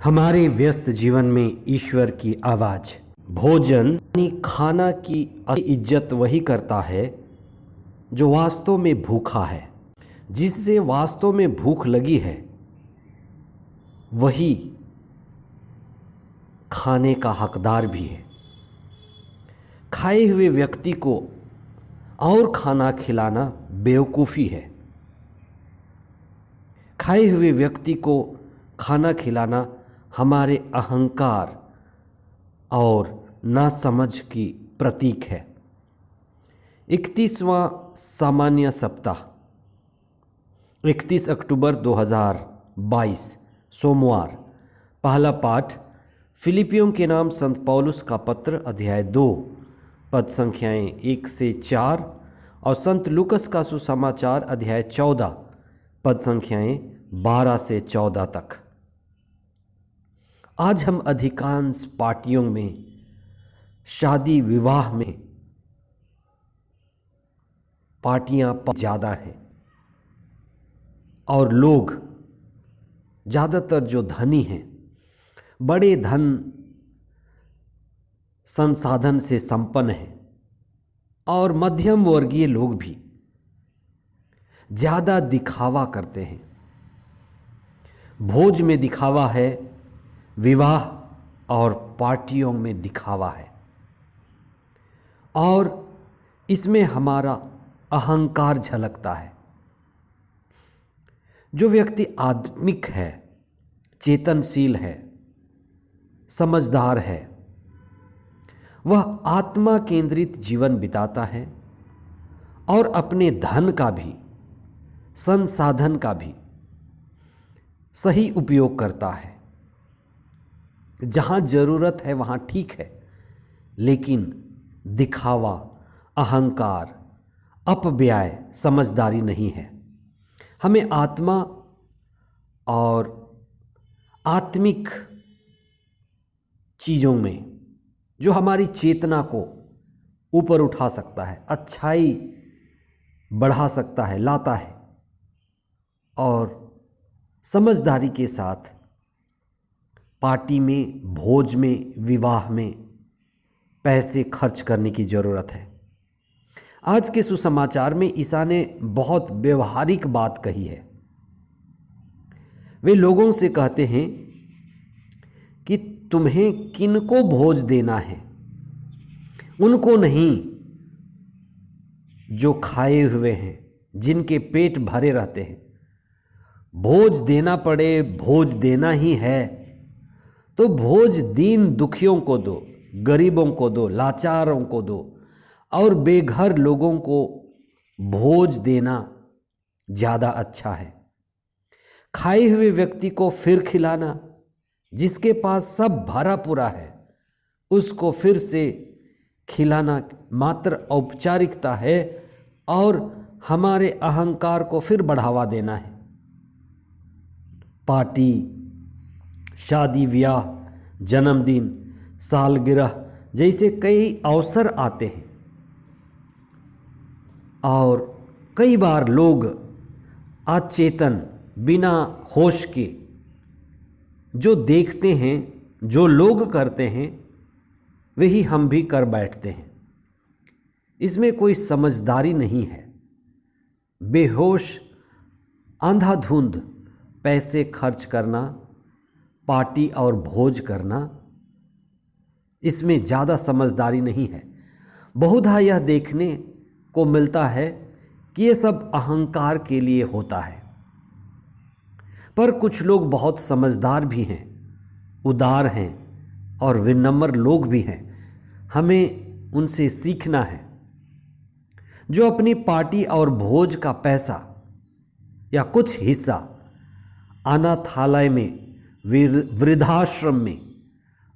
हमारे व्यस्त जीवन में ईश्वर की आवाज। भोजन यानी खाना की इज्जत वही करता है जो वास्तव में भूखा है। जिससे वास्तव में भूख लगी है वही खाने का हकदार भी है। खाए हुए व्यक्ति को और खाना खिलाना बेवकूफ़ी है। खाए हुए व्यक्ति को खाना खिलाना हमारे अहंकार और नासमझ की प्रतीक है। 31वां सामान्य सप्ताह 31 अक्टूबर 2022 सोमवार। पहला पाठ फिलिपियों के नाम संत पौलुस का पत्र अध्याय 2 पद संख्याएं 1 से 4 और संत लूकस का सुसमाचार अध्याय 14 पद संख्याएं 12 से 14 तक। आज हम अधिकांश पार्टियों में, शादी विवाह में पार्टियां ज़्यादा हैं और लोग ज़्यादातर जो धनी हैं, बड़े धन संसाधन से संपन्न हैं और मध्यम वर्गीय लोग भी ज़्यादा दिखावा करते हैं। भोज में दिखावा है, विवाह और पार्टियों में दिखावा है और इसमें हमारा अहंकार झलकता है। जो व्यक्ति आत्मिक है, चेतनशील है, समझदार है, वह आत्मा केंद्रित जीवन बिताता है और अपने धन का भी, संसाधन का भी सही उपयोग करता है। जहाँ ज़रूरत है वहाँ ठीक है, लेकिन दिखावा, अहंकार, अपव्यय समझदारी नहीं है। हमें आत्मा और आत्मिक चीज़ों में जो हमारी चेतना को ऊपर उठा सकता है, अच्छाई बढ़ा सकता है, लाता है और समझदारी के साथ पार्टी में, भोज में, विवाह में पैसे खर्च करने की ज़रूरत है। आज के सुसमाचार में ईसा ने बहुत व्यवहारिक बात कही है। वे लोगों से कहते हैं कि तुम्हें किनको भोज देना है, उनको नहीं जो खाए हुए हैं, जिनके पेट भरे रहते हैं। भोज देना पड़े, भोज देना ही है तो भोज दीन दुखियों को दो, गरीबों को दो, लाचारों को दो और बेघर लोगों को भोज देना ज़्यादा अच्छा है। खाए हुए व्यक्ति को फिर खिलाना, जिसके पास सब भरा पूरा है उसको फिर से खिलाना मात्र औपचारिकता है और हमारे अहंकार को फिर बढ़ावा देना है। पार्टी, शादी ब्याह, जन्मदिन, सालगिरह जैसे कई अवसर आते हैं और कई बार लोग अचेतन, बिना होश के जो देखते हैं, जो लोग करते हैं, वही हम भी कर बैठते हैं। इसमें कोई समझदारी नहीं है। बेहोश, अंधाधुंध पैसे खर्च करना, पार्टी और भोज करना, इसमें ज़्यादा समझदारी नहीं है। बहुधा यह देखने को मिलता है कि ये सब अहंकार के लिए होता है। पर कुछ लोग बहुत समझदार भी हैं, उदार हैं और विनम्र लोग भी हैं। हमें उनसे सीखना है, जो अपनी पार्टी और भोज का पैसा या कुछ हिस्सा अनाथालय में, वृद्धाश्रम में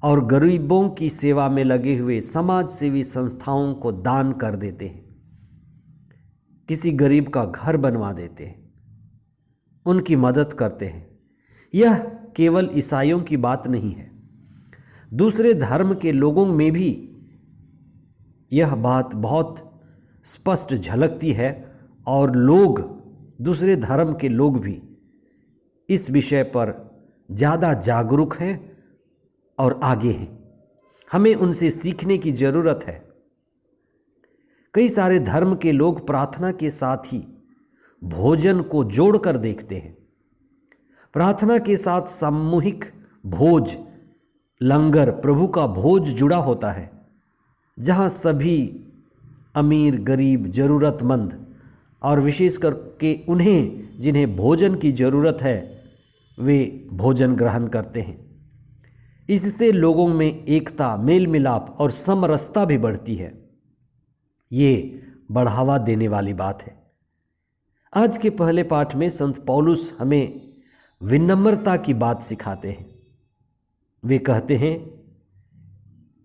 और गरीबों की सेवा में लगे हुए समाज सेवी संस्थाओं को दान कर देते हैं। किसी गरीब का घर बनवा देते हैं, उनकी मदद करते हैं। यह केवल ईसाइयों की बात नहीं है, दूसरे धर्म के लोगों में भी यह बात बहुत स्पष्ट झलकती है और लोग, दूसरे धर्म के लोग भी इस विषय पर ज़्यादा जागरूक हैं और आगे हैं। हमें उनसे सीखने की ज़रूरत है। कई सारे धर्म के लोग प्रार्थना के साथ ही भोजन को जोड़कर देखते हैं। प्रार्थना के साथ सामूहिक भोज, लंगर, प्रभु का भोज जुड़ा होता है, जहाँ सभी अमीर, गरीब, ज़रूरतमंद और विशेष करके उन्हें जिन्हें भोजन की ज़रूरत है वे भोजन ग्रहण करते हैं। इससे लोगों में एकता, मेल मिलाप और समरसता भी बढ़ती है। ये बढ़ावा देने वाली बात है। आज के पहले पाठ में संत पौलुस हमें विनम्रता की बात सिखाते हैं। वे कहते हैं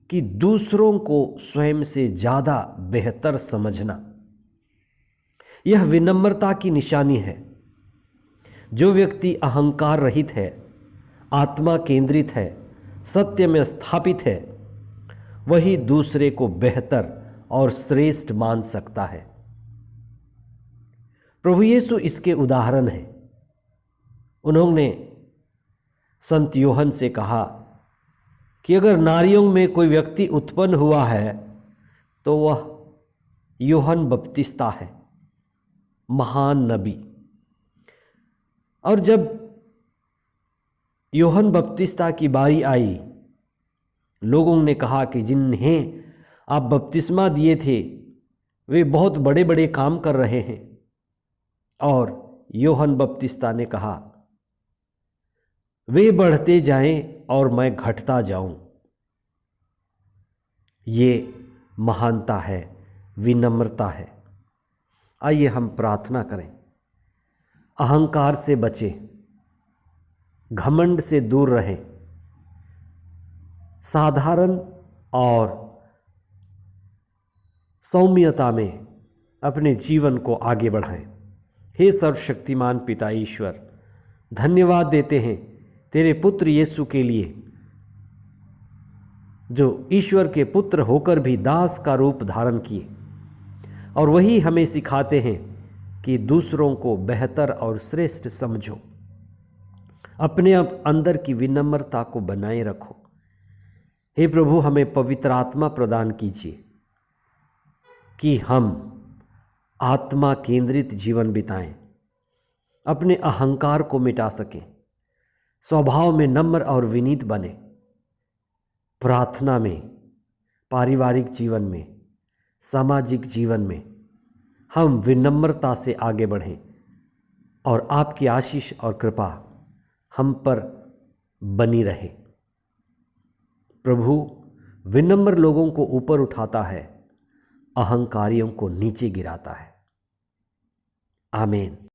कि दूसरों को स्वयं से ज़्यादा बेहतर समझना, यह विनम्रता की निशानी है। जो व्यक्ति अहंकार रहित है, आत्मा केंद्रित है, सत्य में स्थापित है, वही दूसरे को बेहतर और श्रेष्ठ मान सकता है। प्रभु यीशु इसके उदाहरण हैं। उन्होंने संत यूहन्ना से कहा कि अगर नारियों में कोई व्यक्ति उत्पन्न हुआ है तो वह यूहन्ना बपतिस्ता है, महान नबी। और जब यूहन्ना बपतिस्ता की बारी आई, लोगों ने कहा कि जिन्हें आप बपतिस्मा दिए थे वे बहुत बड़े बड़े काम कर रहे हैं। और यूहन्ना बपतिस्ता ने कहा, वे बढ़ते जाएं और मैं घटता जाऊं। ये महानता है, विनम्रता है। आइए हम प्रार्थना करें। अहंकार से बचें, घमंड से दूर रहें, साधारण और सौम्यता में अपने जीवन को आगे बढ़ाएं। हे सर्वशक्तिमान पिता ईश्वर, धन्यवाद देते हैं तेरे पुत्र यीशु के लिए, जो ईश्वर के पुत्र होकर भी दास का रूप धारण किए। और वही हमें सिखाते हैं कि दूसरों को बेहतर और श्रेष्ठ समझो, अपने अंदर की विनम्रता को बनाए रखो। हे प्रभु, हमें पवित्र आत्मा प्रदान कीजिए कि हम आत्मा केंद्रित जीवन बिताएं, अपने अहंकार को मिटा सकें, स्वभाव में नम्र और विनीत बने, प्रार्थना में, पारिवारिक जीवन में, सामाजिक जीवन में हम विनम्रता से आगे बढ़ें और आपकी आशीष और कृपा हम पर बनी रहे। प्रभु विनम्र लोगों को ऊपर उठाता है, अहंकारियों को नीचे गिराता है। आमीन।